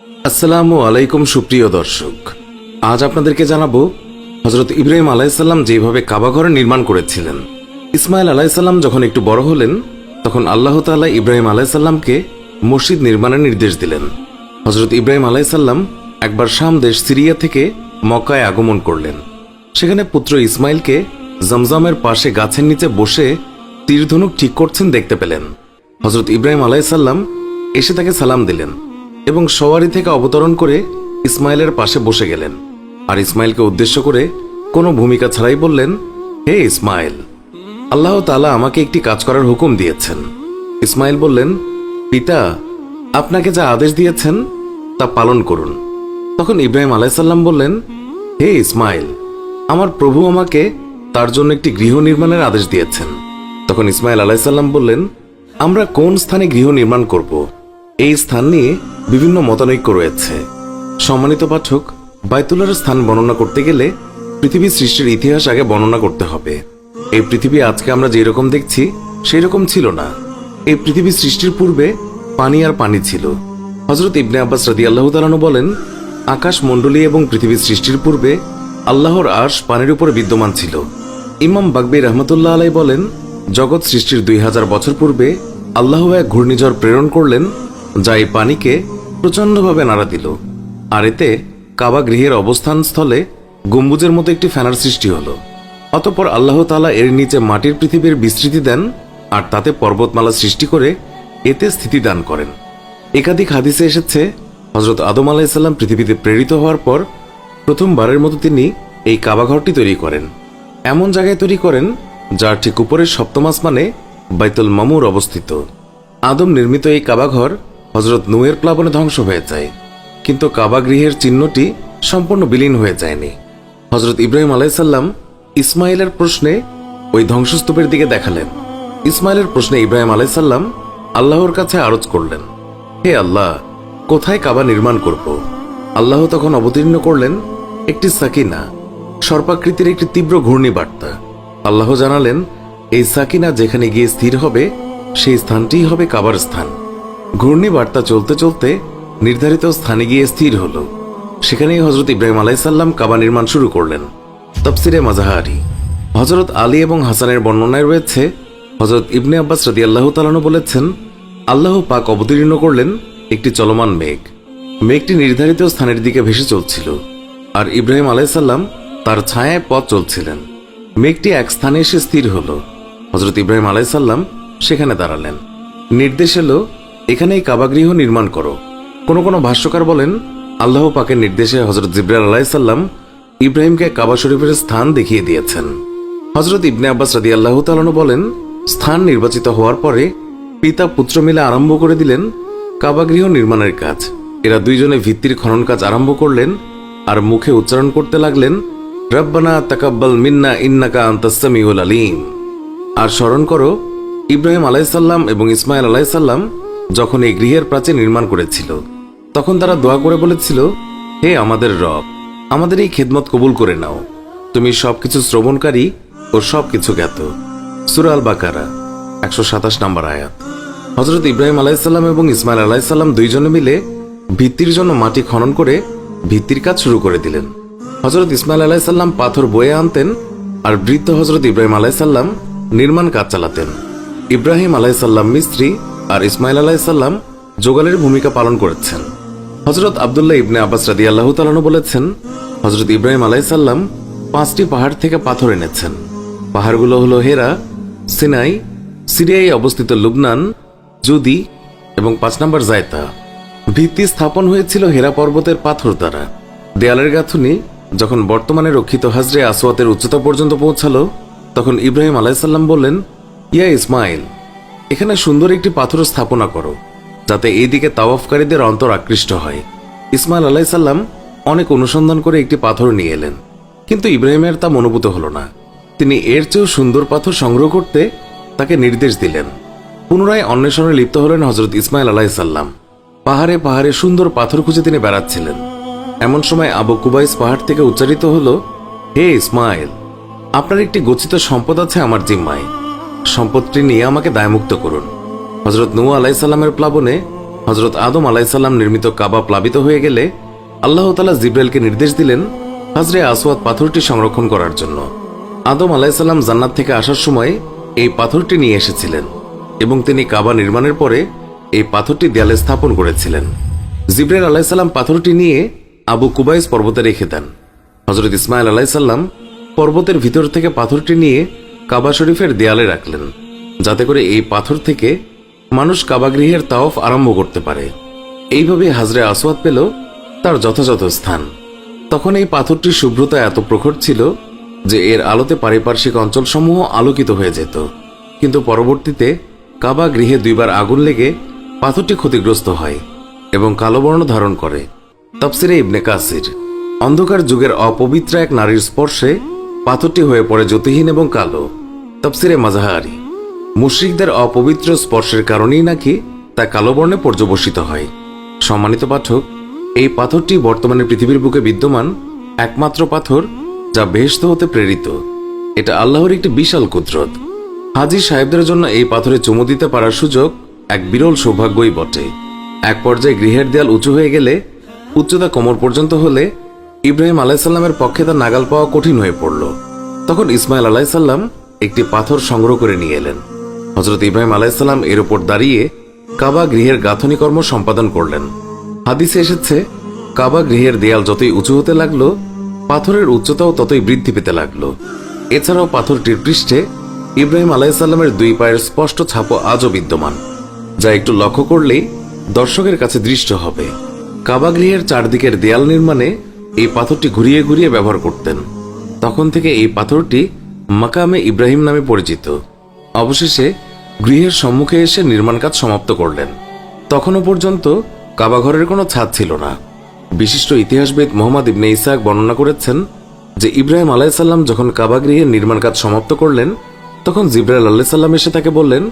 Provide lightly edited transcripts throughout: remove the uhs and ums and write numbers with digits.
আসসালামু আলাইকুম সুপ্রিয় দর্শক, আজ আপনাদেরকে জানাবো হযরত ইব্রাহিম আলাইহিসসালাম যেভাবে কাবা ঘর নির্মাণ করেছিলেন। ইসমাইল আলাইহিসসালাম যখন একটু বড় হলেন তখন আল্লাহ তাআলা ইব্রাহিম আলাইহিসসালামকে মসজিদ নির্মাণের নির্দেশ দিলেন। হযরত ইব্রাহিম আলাইহিসসালাম একবার শাম দেশ সিরিয়া থেকে মক্কায় আগমন করলেন। সেখানে পুত্র ইসমাইলকে জমজমের পাশে গাছের নিচে বসে তীরধনুক ঠিক করছেন দেখতে পেলেন। হযরত ইব্রাহিম আলাইহিসসালাম এসে তাকে সালাম দিলেন এবং সওয়ারি থেকে অবতরণ করে ইসমাইলের পাশে বসে গেলেন। আর ইসমাইলকে উদ্দেশ্য করে কোনো ভূমিকা ছাড়াই বললেন, হে ইসমাইল, আল্লাহ তাআলা আমাকে একটি কাজ করার হুকুম দিয়েছেন। ইসমাইল বললেন, পিতা, আপনাকে যা আদেশ দিয়েছেন তা পালন করুন। তখন ইব্রাহিম আলাইহিসসালাম বললেন, হে ইসমাইল, আমার প্রভু আমাকে তার জন্য একটি গৃহ নির্মাণের আদেশ দিয়েছেন। তখন ইসমাইল আলাইহিসসালাম বললেন, আমরা কোন স্থানে গৃহ নির্মাণ করব? এই স্থান নিয়ে বিভিন্ন মতানৈক্য রয়েছে। সম্মানিত পাঠক, বাইতুল্লাহর স্থান বর্ণনা করতে গেলে পৃথিবী সৃষ্টির ইতিহাস আগে বর্ণনা করতে হবে। এই পৃথিবী আজকে আমরা যেই রকম দেখছি সেই রকম ছিল না। এই পৃথিবী সৃষ্টির পূর্বে পানি আর পানি ছিল। হযরত ইবনে আব্বাস রাদিয়াল্লাহু তাআলা আনহু বলেন, আকাশ মণ্ডলী এবং পৃথিবী সৃষ্টির পূর্বে আল্লাহর আরশ পানির উপরে বিদ্যমান ছিল। ইমাম বাগবী রাহমাতুল্লাহ আলাইহি বলেন, জগৎ সৃষ্টির 2000 বছর পূর্বে আল্লাহ এক ঘূর্ণিঝড় প্রেরণ করলেন যা এই পানিকে প্রচণ্ডভাবে নাড়া দিল। আর এতে কাবা গৃহের অবস্থান স্থলে গম্বুজের মতো একটি ফেনার সৃষ্টি হলো। অতঃপর আল্লাহ তাআলা এর নিচে মাটির পৃথিবীর বিস্তৃতি দেন আর তাতে পর্বতমালা সৃষ্টি করে এতে স্থিতি দান করেন। একাধিক হাদিসে এসেছে, হযরত আদম আলাইহিসসালাম পৃথিবীতে প্রেরিত হওয়ার পর প্রথমবারের মতো তিনি এই কাবা ঘরটি তৈরি করেন। এমন জায়গায় তৈরি করেন যার ঠিক উপরের সপ্তম আসমানে বাইতুল মামুর অবস্থিত। আদম নির্মিত এই কাবাঘর হযরত নূহের প্লাবনে ধ্বংস হয়ে যায়, কিন্তু কাবা গৃহের চিহ্নটি সম্পূর্ণ বিলীন হয়ে যায়নি। হযরত ইব্রাহিম আলাইহিসসালাম ইসমাইলের প্রশ্নে ওই ধ্বংসস্তূপের দিকে দেখালেন। ইসমাইলের প্রশ্নে ইব্রাহিম আলাইহিসসালাম আল্লাহর কাছে আরজ করলেন, হে আল্লাহ, কোথায় কাবা নির্মাণ করব? আল্লাহ তখন অবতীর্ণ করলেন একটি সাকিনা, সর্পাকৃতির একটি তীব্র ঘূর্ণিবার্তা। আল্লাহ জানালেন, এই সাকিনা যেখানে গিয়ে স্থির হবে সেই স্থানটিই হবে কাবার স্থান। ঘূর্ণিবার্তা চলতে চলতে নির্ধারিত স্থানে গিয়ে স্থির হল। সেখানেই হযরত ইব্রাহিম আলাইহিসসালাম কাবা নির্মাণ শুরু করলেন। তাফসিরে মাজাহারি। হযরত আলী এবং হাসানের বর্ণনায় রয়েছে, হযরত ইবনে আব্বাস রাদিয়াল্লাহু তাআলা আনহু বলেছেন, আল্লাহ পাক অবতীর্ণ করলেন একটি চলমান মেঘ। মেঘটি নির্ধারিত স্থানের দিকে ভেসে চলছিল আর ইব্রাহিম আলাইহিসসালাম তার ছায়ায় পথ চলছিলেন। মেঘটি এক স্থানে এসে স্থির হল। হযরত ইব্রাহিম আলাইহিসসালাম সেখানে দাঁড়ালেন। নির্দেশ এলো, এখানেই কাবাগৃহ নির্মাণ করো। কোনো কোনো ভাষ্যকার বলেন, আল্লাহ পাকের নির্দেশে হযরত জিবরাইল আলাইহিসসালাম ইব্রাহিমকে কাবা শরীফের স্থান দেখিয়ে দিয়েছেন। হযরত ইবনে আব্বাস রাদিয়াল্লাহু তাআলা আনহু বলেন, স্থান নির্বাচিত হওয়ার পরে পিতা পুত্র মিলে আরম্ভ করে দিলেন কাবাগৃহ নির্মাণের কাজ। এরা দুইজনে ভিত্তির খনন কাজ আরম্ভ করলেন আর মুখে উচ্চারণ করতে লাগলেন, রব্বানা তাকাব্বাল মিন্না ইন্নাকা আনতাস সামিউল আলিম। আর স্মরণ করো, ইব্রাহিম আলাইহিসসালাম এবং ইসমাইল আলাইহিসসালাম যখন এই গৃহের প্রাচীর নির্মাণ করেছিল তখন তারা দোয়া করে বলেছিল, হে আমাদের রব, আমাদের এই খেদমত কবুল করে নাও। তুমি সবকিছু শ্রবণকারী ও সবকিছু জ্ঞাত। সূরা আল বাকারা 127 নম্বর আয়াত। হযরত ইব্রাহিম আলাইহিসসালাম এবং ইসমাইল আলাইহিসসালাম দুইজনে মিলে ভিত্তির জন্য মাটি খনন করে ভিত্তির কাজ শুরু করে দিলেন। হযরত ইসমাইল আলাইহিসসালাম পাথর বয়ে আনতেন আর বৃদ্ধ হযরত ইব্রাহিম আলাইহিসসালাম নির্মাণ কাজ চালাতেন। ইব্রাহিম আলাইহিসসালাম মিস্ত্রি আর ইসমাইল আলাইহিসসালাম যোগালের ভূমিকা পালন করেছেন। হযরত আব্দুল্লাহ ইবনে আব্বাস রাদিয়াল্লাহু তাআলা আনহু বলেছেন, হযরত ইব্রাহিম আলাইহিসসালাম 5টি পাহাড় থেকে পাথর এনেছেন। পাহাড়গুলো হলো হেরা, সিনাই, সিরিয়ায় অবস্থিত লুবনান, জুদি এবং 5 নম্বর জায়তা। ভিত্তি স্থাপন হয়েছিল হেরা পর্বতের পাথর দ্বারা। দেয়ালের গাঁথুনি যখন বর্তমানে রক্ষিত হাজরে আসওয়াতের উচ্চতা পর্যন্ত পৌঁছালো তখন ইব্রাহিম আলাইহিসসালাম বললেন, ইয়া ইসমাইল, এখানে সুন্দর একটি পাথর স্থাপনা করো যাতে এই দিকে তাওয়াফকারীদের অন্তর আকৃষ্ট হয়। ইসমাইল আলাইহিসসালাম অনেক অনুসন্ধান করে একটি পাথর নিয়ে এলেন, কিন্তু ইব্রাহিমের তা মনোভূত হল না। তিনি এর চেয়েও সুন্দর পাথর সংগ্রহ করতে তাকে নির্দেশ দিলেন। পুনরায় অন্বেষণে লিপ্ত হলেন হযরত ইসমাইল আলাইহিসসালাম। পাহাড়ে পাহাড়ে সুন্দর পাথর খুঁজে তিনি বেড়াচ্ছিলেন। এমন সময় আবু কুবাইস পাহাড় থেকে উচ্চারিত হল, হে ইসমাইল, আপনার একটি গচ্ছিত সম্পদ আছে আমার জিম্মায়। সম্পদটি নিয়ে আমাকে দায়মুক্ত করুন। হযরত নূহ আলাইহিসসালামের প্লাবনে হজরত আদম আলাইসাল্লাম নির্মিত কাবা প্লাবিত হয়ে গেলে আল্লাহ তাআলা জিব্রাইলকে নির্দেশ দিলেন হাজরে আসওয়াদ পাথরটি সংরক্ষণ করার জন্য। আদম আলাইসাল্লাম জান্নাত থেকে আসার সময় এই পাথরটি নিয়ে এসেছিলেন এবং তিনি কাবা নির্মাণের পরে এই পাথরটি দেয়ালে স্থাপন করেছিলেন। জিব্রাইল আলাইসাল্লাম পাথরটি নিয়ে আবু কুবাইস পর্বতে রেখে দেন। হজরত ইসমাইল আলাইসাল্লাম পর্বতের ভিতর থেকে পাথরটি নিয়ে কাবা শরীফের দেয়ালে রাখলেন, যাতে করে এই পাথর থেকে মানুষ কাবা গৃহের তাওয়াফ আরম্ভ করতে পারে। এইভাবে হাজরে আসওয়াদ পেল তার যথাযথ স্থান। তখন এই পাথরটির শুভ্রতা এত প্রখর ছিল যে এর আলোতে পারিপার্শ্বিক অঞ্চলসমূহ আলোকিত হয়ে যেত, কিন্তু পরবর্তীতে কাবা গৃহে 2 বার আগুন লেগে পাথরটি ক্ষতিগ্রস্ত হয় এবং কালো বর্ণ ধারণ করে। তাফসিরে ইবনে কাসির, অন্ধকার যুগের অপবিত্র এক নারীর স্পর্শে পাথরটি হয়ে পড়ে জ্যোতিহীন এবং কালো। তাফসিরে মাজাহারি, মুশরিকদের অপবিত্র স্পর্শের কারণেই নাকি তা কালো বর্ণে পর্যবসিত হয়। সম্মানিত পাঠক, এই পাথরটি বর্তমানে পৃথিবীর বুকে বিদ্যমান একমাত্র পাথর যা বেহেশত হতে প্রেরিত। এটা আল্লাহর একটি বিশাল কুদরত। হাজী সাহেবদের জন্য এই পাথরে চুমু দিতে পারার সুযোগ এক বিরল সৌভাগ্যই বটে। এক পর্যায়ে গৃহের দেয়াল উঁচু হয়ে গেলে, উচ্চতা কোমর পর্যন্ত হলে ইব্রাহিম আলাইসাল্লামের পক্ষে তা নাগাল পাওয়া কঠিন হয়ে পড়ল। তখন ইসমাইল আলাইসাল্লাম একটি পাথর সংগ্রহ করে নিয়ে এলেন। হজরত ইব্রাহিম আলাইসাল্লাম এর উপর দাঁড়িয়ে কাবা গৃহের গাঁথনি কর্ম সম্পাদন করলেন। হাদিসে এসেছে, কাবা গৃহের দেয়াল যতই উঁচু হতে লাগলো, পাথরের উচ্চতাও ততই বৃদ্ধি পেতে লাগলো। এছাড়াও পাথরটির পৃষ্ঠে ইব্রাহিম আলাইসাল্লামের 2 পায়ের স্পষ্ট ছাপও আজও বিদ্যমান, যা একটু লক্ষ্য করলেই দর্শকের কাছে দৃষ্ট হবে। কাবা গৃহের চারদিকের দেয়াল নির্মাণে এই পাথরটি ঘুরিয়ে ঘুরিয়ে ব্যবহার করতেন। তখন থেকে এই পাথরটি মাকামে ইব্রাহিম নামে পরিচিত। অবশেষে গৃহের সম্মুখে এসে নির্মাণ কাজ সমাপ্ত করলেন। তখনও পর্যন্ত কাবা ঘরের কোনো ছাদ ছিল না। বিশিষ্ট ইতিহাসবিদ মোহাম্মদ ইবনে ইসহাক বর্ণনা করেছেন যে ইব্রাহিম আলাইসাল্লাম যখন কাবা গৃহের নির্মাণ কাজ সমাপ্ত করলেন, তখন জিব্রাইল আলাইসাল্লাম এসে তাকে বললেন,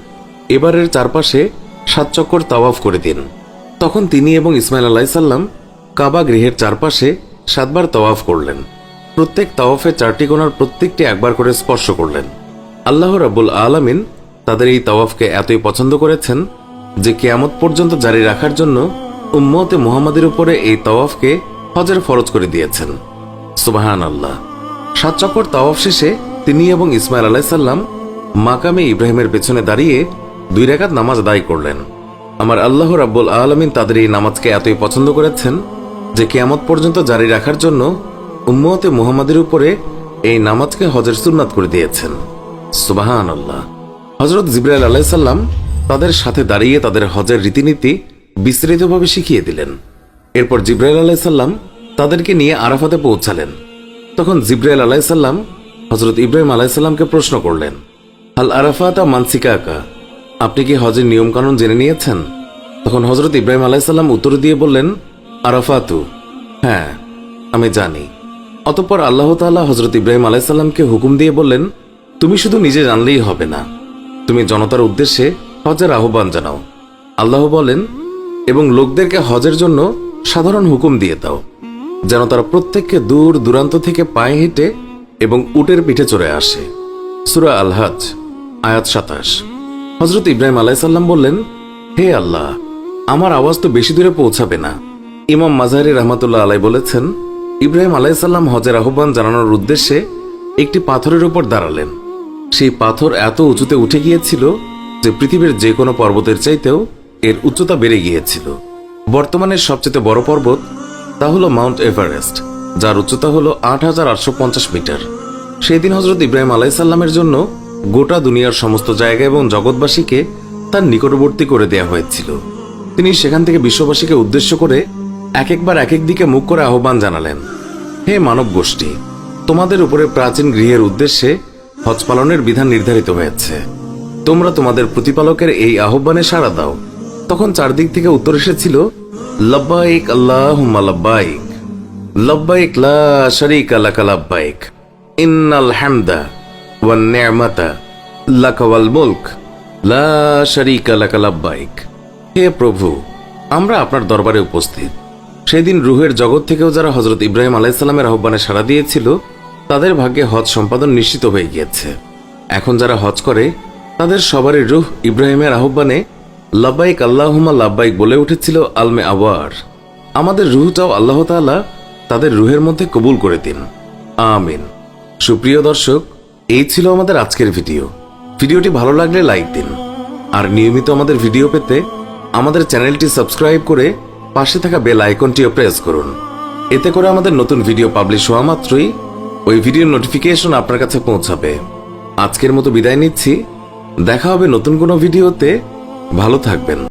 এবারের চারপাশে 7 চক্কর তাওয়াফ করে দিন। তখন তিনি এবং ইসমাইল আলাইসাল্লাম কাবা গৃহের চারপাশে 7 বার তাওয়াফ করলেন। প্রত্যেক তাওয়াফে 4টি কোণার প্রত্যেকটি একবার করে স্পর্শ করলেন। আল্লাহ রাব্বুল আলামিন তাদের এই তাওয়াফকে এতই পছন্দ করেছেন যে কিয়ামত পর্যন্ত জারি রাখার জন্য উম্মতে মুহাম্মাদের উপরে এই তাওয়াফকে হজের ফরজ করে দিয়েছেন। সুবহানাল্লাহ। 7 চক্কর তাওয়াফ শেষে তিনি এবং ইসমাইল আলাইসাল্লাম মাকামে ইব্রাহিমের পেছনে দাঁড়িয়ে 2 রাকাত নামাজ আদায় করলেন। আমার আল্লাহ রাব্বুল আলামিন তাদের এই নামাজকে এতই পছন্দ করেছেন যে কিয়ামত পর্যন্ত জারি রাখার জন্য উম্মতে মুহাম্মাদের উপরে এই নামাজকে হজের সুন্নাত করে দিয়েছেন। সুবহানাল্লাহ। হযরত জিবরাইল আলাইহিসসালাম তাদের সাথে দাঁড়িয়ে তাদের হজের রীতিনীতি বিস্তারিতভাবে শিখিয়ে দিলেন। এরপর জিবরাইল আলাইহিসসালাম তাদেরকে নিয়ে আরাফাতে পৌঁছালেন। তখন জিবরাইল আলাইহিসসালাম হযরত ইব্রাহিম আলাইহিসসালামকে প্রশ্ন করলেন, হাল আরাফাতা মানসিকাকা, আপনি কি হজের নিয়মকানুন জেনে নিয়েছেন? তখন হযরত ইব্রাহিম আলাইহিসসালাম উত্তর দিয়ে বললেন, আরাফাতু, হ্যাঁ আমি জানি। অতঃপর আল্লাহ তাআলা হযরত ইব্রাহিম আলাইহিসসালামকে হুকুম দিয়ে বললেন, তুমি শুধু নিজে জানলেই হবে না, তুমি জনতার উদ্দেশ্যে হজের আহ্বান জানাও। আল্লাহ বলেন, এবং লোকদেরকে হজের জন্য সাধারণ হুকুম দিয়ে দাও, যেন তারা প্রত্যেককে দূর দূরান্ত থেকে পায়ে হেঁটে এবং উটের পিঠে চড়ে আসে। সূরা আল হজ আয়াত 27। হযরত ইব্রাহিম আলাইহিসসালাম বললেন, হে আল্লাহ, আমার আওয়াজ তো বেশি দূরে পৌঁছাবে না। ইমাম মাযহারি রাহমাতুল্লাহ আলাইহি বলেছেন, ইব্রাহিম আলাইহিসসালাম হজের আহ্বান জানানোর উদ্দেশ্যে একটি পাথরের উপর দাঁড়ালেন। সেই পাথর এত উঁচুতে উঠে গিয়েছিল যে পৃথিবীর যে কোনো পর্বতের চাইতেও এর উচ্চতা বেড়ে গিয়েছিল। বর্তমানে সবচেয়ে বড় পর্বত তা হলো মাউন্ট এভারেস্ট, যার উচ্চতা হলো 8850 মিটার। সেই দিন হযরত ইব্রাহিম আলাইহিসসালামের জন্য গোটা দুনিয়ার সমস্ত জায়গা এবং জগৎবাসীকে তার নিকটবর্তী করে দেয়া হয়েছিল। তিনি সেখান থেকে বিশ্ববাসীকে উদ্দেশ্য করে এক একবার এক এক দিকে মুখ করে আহ্বান জানালেন, হে মানব গোষ্ঠী, তোমাদের উপরে প্রাচীন গৃহের উদ্দেশ্যে হজ পালনের বিধান নির্ধারিত হয়েছে। তোমরা তোমাদের প্রতিপালকের এই আহ্বানে সাড়া দাও। তখন চারদিক থেকে উত্তর এসেছিল, লব্বাইক আল্লাহুম্মা লব্বাইক, লব্বাইক লা শারীকা লাকা লব্বাইক, ইন্নাল হামদা ওয়ান নি'মাতা লাকা ওয়াল মুলক লা শারীকা লাকা লব্বাইক। হে প্রভু, আমরা আপনার দরবারে উপস্থিত। সেদিন রূহের জগৎ থেকেও যারা হযরত ইব্রাহিম আলাইহিসসালামের আহ্বানে সাড়া দিয়েছিল, তাদের ভাগ্যে হজ সম্পাদন নিশ্চিত হয়ে গিয়েছে। এখন যারা হজ করে তাদের সবারই রূহ ইব্রাহিমের আহ্বানে লাব্বাইক আল্লাহুম্মা লাব্বাইক বলে উঠেছিল আলমে আওয়ার। আমাদের রুহটাও আল্লাহ তাআলা তাদের রুহের মধ্যে কবুল করে দিন, আমিন। সুপ্রিয় দর্শক, এই ছিল আমাদের আজকের ভিডিও। ভিডিওটি ভালো লাগলে লাইক দিন, আর নিয়মিত আমাদের ভিডিও পেতে আমাদের চ্যানেলটি সাবস্ক্রাইব করে পাশে থাকা বেল আইকনটিও প্রেস করুন। এতে করে আমাদের নতুন ভিডিও পাবলিশ হওয়া মাত্রই ওই ভিডিওর নোটিফিকেশন আপনার কাছে পৌঁছাবে। আজকের মতো বিদায় নিচ্ছি, দেখা হবে নতুন কোনো ভিডিওতে। ভালো থাকবেন।